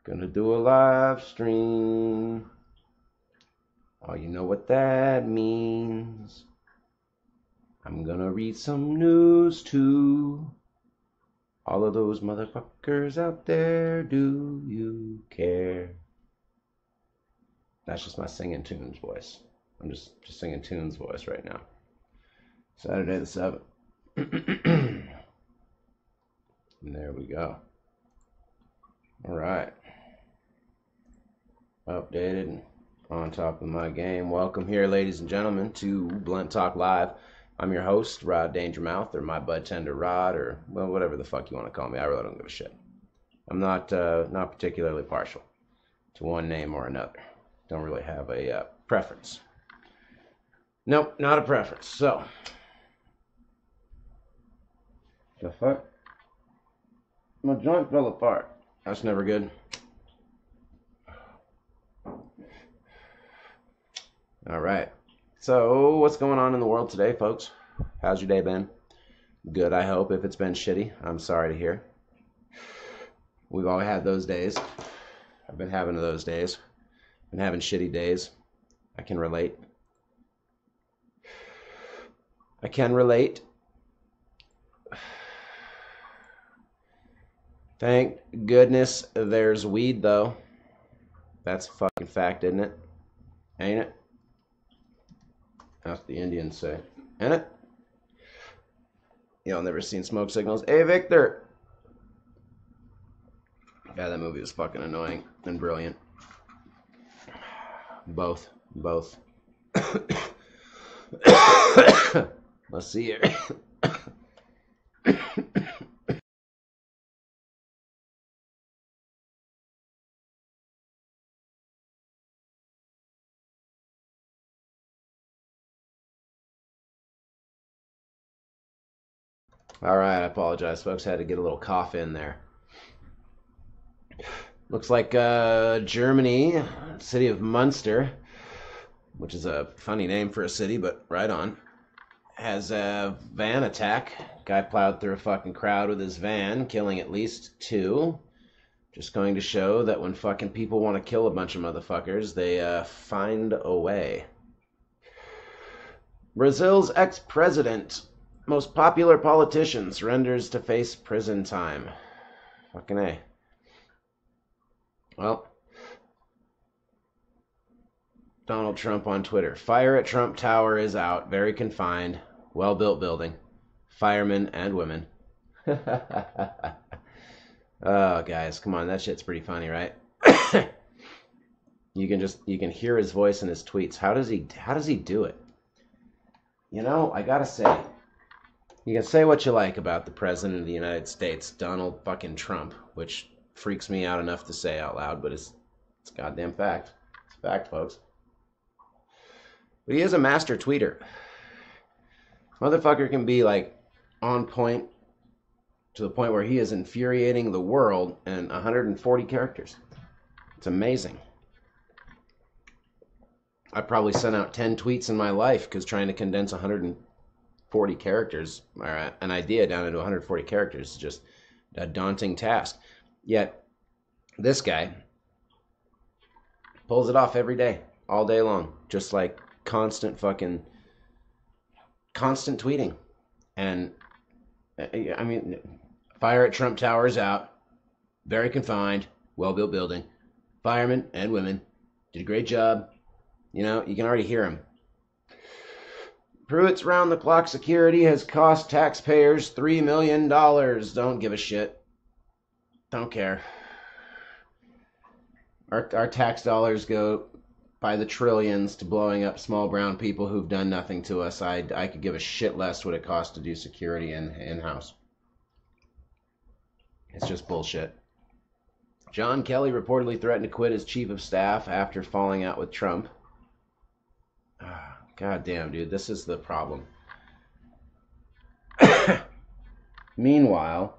Gonna do a live stream. Oh, you know what that means. I'm gonna read some news too. All of those motherfuckers out there, do you care? That's just my singing tunes voice. I'm just singing tunes voice right now. Saturday the 7th. And there we go. All right. Updated and on top of my game. Welcome here, ladies and gentlemen, to Blunt Talk Live. I'm your host, Rodney Dangermouthe, or my bud tender Rod, or well, whatever the fuck you want to call me. I really don't give a shit. I'm not particularly partial to one name or another. Don't really have a preference. Nope, not a preference. So, the fuck? My joint fell apart. That's never good. All right. So, what's going on in the world today, folks? How's your day been? Good, I hope. If it's been shitty, I'm sorry to hear. We've all had those days. I've been having those days. Been having shitty days. I can relate. I can relate. Thank goodness there's weed, though. That's a fucking fact, isn't it? Ain't it? That's what the Indians say. Ain't it? Y'all never seen Smoke Signals? Hey, Victor! Yeah, that movie was fucking annoying and brilliant. Both. Let's see here. All right, I apologize, folks. Had to get a little cough in there. Looks like Germany, city of Munster, which is a funny name for a city, but right on, has a van attack. Guy plowed through a fucking crowd with his van, killing at least 2. Just going to show that when fucking people want to kill a bunch of motherfuckers, they find a way. Brazil's ex-president, most popular politician, surrenders to face prison time. Fucking A. Well, Donald Trump on Twitter. Fire at Trump Tower is out. Very confined. Well-built building. Firemen and women. Oh, guys, come on. That shit's pretty funny, right? You can hear his voice in his tweets. How does he do it? You know, I gotta say, you can say what you like about the President of the United States, Donald fucking Trump, which freaks me out enough to say out loud, but it's a goddamn fact. It's a fact, folks. But he is a master tweeter. Motherfucker can be, like, on point to the point where he is infuriating the world in 140 characters. It's amazing. I probably sent out 10 tweets in my life because trying to condense 140 characters, or an idea down into 140 characters is just a daunting task. Yet, this guy pulls it off every day, all day long. Just like constant tweeting. And, I mean, fire at Trump Tower's out. Very confined, well-built building. Firemen and women did a great job. You know, you can already hear him. Pruitt's round-the-clock security has cost taxpayers $3 million. Don't give a shit. Don't care. Our tax dollars go by the trillions to blowing up small brown people who've done nothing to us. I could give a shit less what it costs to do security in-house. It's just bullshit. John Kelly reportedly threatened to quit as chief of staff after falling out with Trump. God damn, dude, this is the problem. Meanwhile,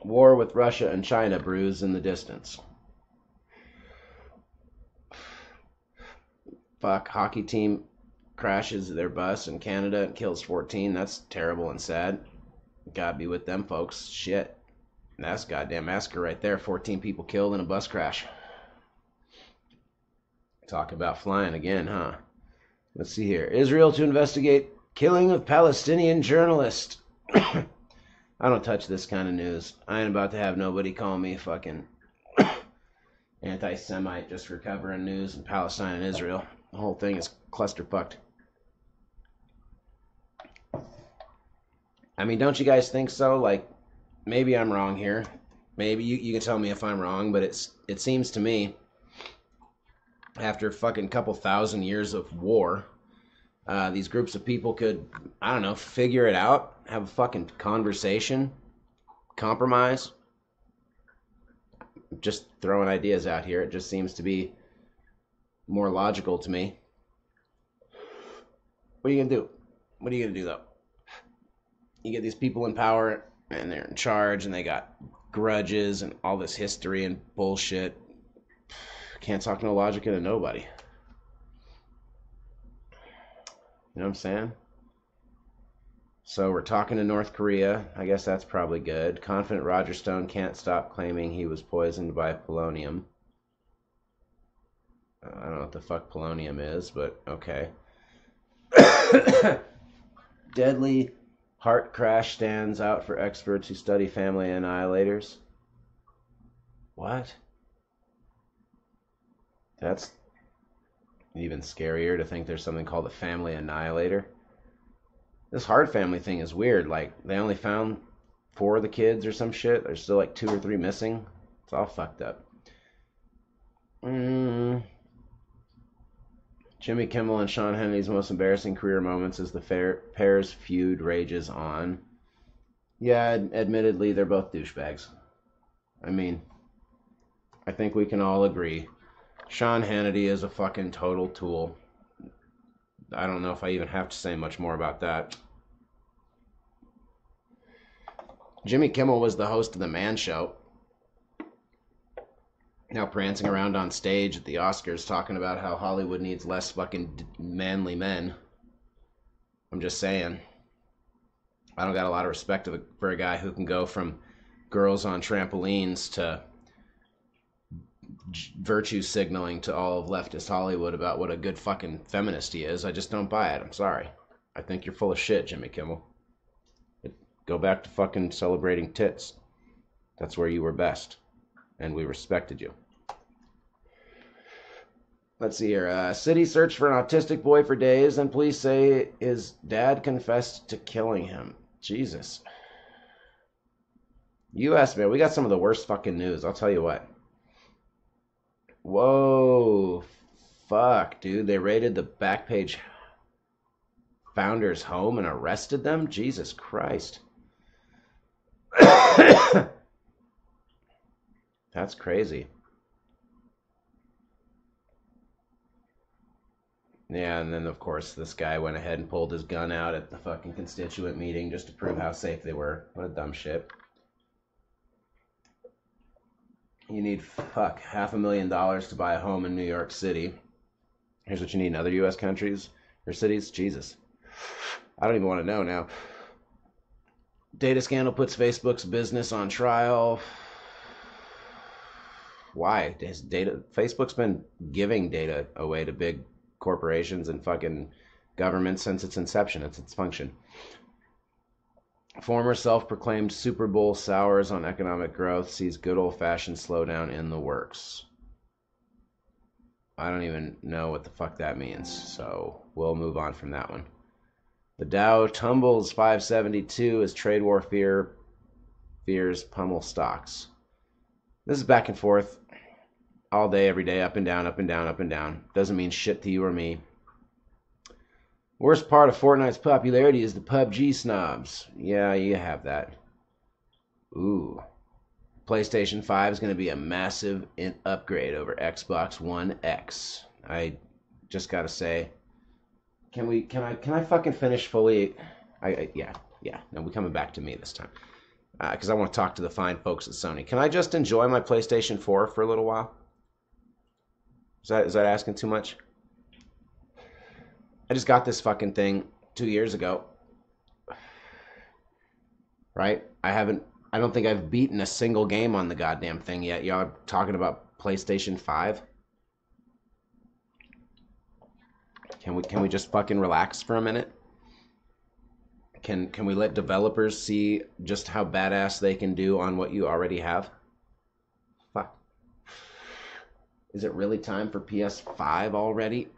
war with Russia and China brews in the distance. Fuck, hockey team crashes their bus in Canada and kills 14. That's terrible and sad. Gotta be with them folks. Shit. That's a goddamn massacre right there. 14 people killed in a bus crash. Talk about flying again, huh? Let's see here. Israel to investigate killing of Palestinian journalist. I don't touch this kind of news. I ain't about to have nobody call me fucking anti-Semite just for covering news in Palestine and Israel. The whole thing is clusterfucked. I mean, don't you guys think so? Like, maybe I'm wrong here. Maybe you can tell me if I'm wrong, but it seems to me, after fucking couple thousand years of war, these groups of people could, I don't know, figure it out, have a fucking conversation, compromise. Just throwing ideas out here. It just seems to be more logical to me. What are you gonna do? What are you gonna do though? You get these people in power and they're in charge and they got grudges and all this history and bullshit. Can't talk no logic into nobody. You know what I'm saying? So we're talking to North Korea. I guess that's probably good. Confident Roger Stone can't stop claiming he was poisoned by polonium. I don't know what the fuck polonium is, but okay. Deadly heart crash stands out for experts who study family annihilators. What? That's even scarier to think there's something called a family annihilator. This Hard family thing is weird. Like, they only found 4 of the kids or some shit. There's still like 2 or 3 missing. It's all fucked up. Jimmy Kimmel and Sean Hannity's most embarrassing career moments as the pair's feud rages on. Yeah, admittedly, they're both douchebags. I mean, I think we can all agree. Sean Hannity is a fucking total tool. I don't know if I even have to say much more about that. Jimmy Kimmel was the host of The Man Show. Now prancing around on stage at the Oscars talking about how Hollywood needs less fucking manly men. I'm just saying. I don't got a lot of respect for a guy who can go from girls on trampolines to virtue signaling to all of leftist Hollywood about what a good fucking feminist he is. I just don't buy it. I'm sorry. I think you're full of shit, Jimmy Kimmel. Go back to fucking celebrating tits. That's where you were best. And we respected you. Let's see here. City searched for an autistic boy for days, and police say his dad confessed to killing him. Jesus. U.S., man, we got some of the worst fucking news. I'll tell you what. Whoa. Fuck, dude. They raided the Backpage founder's home and arrested them? Jesus Christ. That's crazy. Yeah, and then of course this guy went ahead and pulled his gun out at the fucking constituent meeting just to prove how safe they were. What a dumb shit. You need, $500,000 to buy a home in New York City. Here's what you need in other U.S. countries or cities. Jesus. I don't even want to know now. Data scandal puts Facebook's business on trial. Why? Facebook's been giving data away to big corporations and fucking governments since its inception. It's its function. Former self-proclaimed Super Bowl sours on economic growth sees good old-fashioned slowdown in the works. I don't even know what the fuck that means, so we'll move on from that one. The Dow tumbles 572 as trade war fears pummel stocks. This is back and forth all day, every day, up and down, up and down, up and down. Doesn't mean shit to you or me. Worst part of Fortnite's popularity is the PUBG snobs. Yeah, you have that. Ooh. PlayStation 5 is going to be a massive upgrade over Xbox One X. I just got to say, can I fucking finish fully? Yeah. No, we're coming back to me this time. Because I want to talk to the fine folks at Sony. Can I just enjoy my PlayStation 4 for a little while? Is that asking too much? I just got this fucking thing 2 years ago. Right? I haven't I don't think I've beaten a single game on the goddamn thing yet. Y'all are talking about PlayStation 5? Can we just fucking relax for a minute? Can we let developers see just how badass they can do on what you already have? Fuck. Is it really time for PS5 already?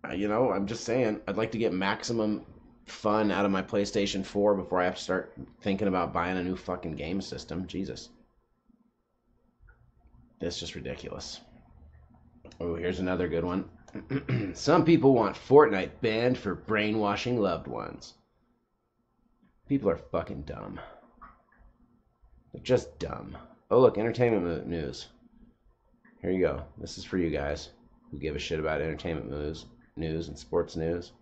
I'm just saying, I'd like to get maximum fun out of my PlayStation 4 before I have to start thinking about buying a new fucking game system. Jesus. It's just ridiculous. Oh, here's another good one. Some people want Fortnite banned for brainwashing loved ones. People are fucking dumb. They're just dumb. Oh, look, entertainment news. Here you go. This is for you guys who give a shit about entertainment news and sports news.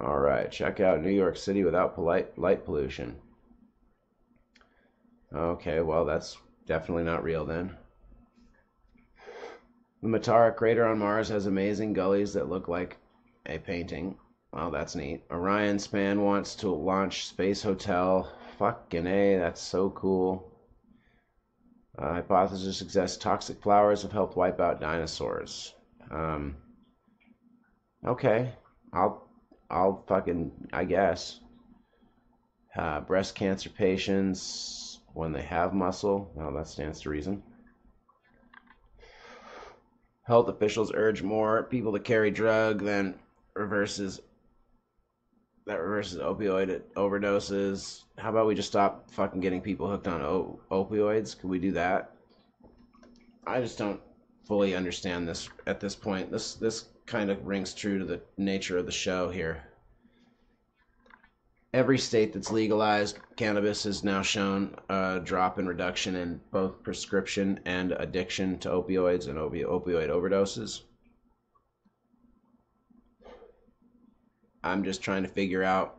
All right, check out New York City without light pollution. Okay, well, that's definitely not real then. The Matara crater on Mars has amazing gullies that look like a painting. Well, that's neat. Orion Span wants to launch Space Hotel. Fucking A, that's so cool. Hypothesis suggests toxic flowers have helped wipe out dinosaurs. Okay, I'll fucking, I guess. Breast cancer patients, when they have muscle. Well, that stands to reason. Health officials urge more people to carry drug than reverses opioid overdoses. How about we just stop fucking getting people hooked on opioids? Could we do that? I just don't fully understand this at this point. This kind of rings true to the nature of the show here. Every state that's legalized cannabis has now shown a drop in reduction in both prescription and addiction to opioids and opioid overdoses. I'm just trying to figure out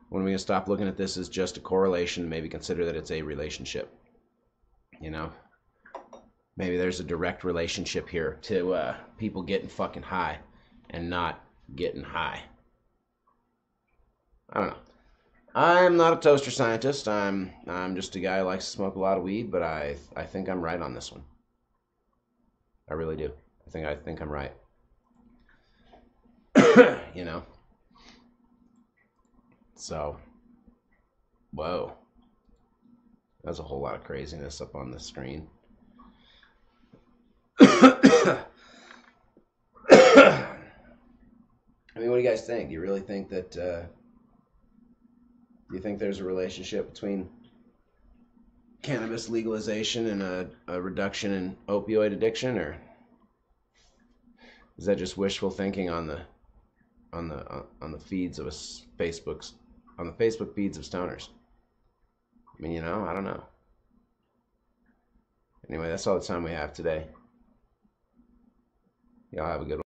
when we're going to stop looking at this as just a correlation, maybe consider that it's a relationship. Maybe there's a direct relationship here to people getting fucking high and not getting high. I don't know. I'm not a toaster scientist. I'm just a guy who likes to smoke a lot of weed, but I think I'm right on this one. I really do. I think I'm right. So, whoa. That's a whole lot of craziness up on the screen. I mean, what do you guys think? Do you really think that, do you think there's a relationship between cannabis legalization and a reduction in opioid addiction, or is that just wishful thinking on the feeds of on the Facebook feeds of stoners? I mean, I don't know. Anyway, that's all the time we have today. Y'all have a good one.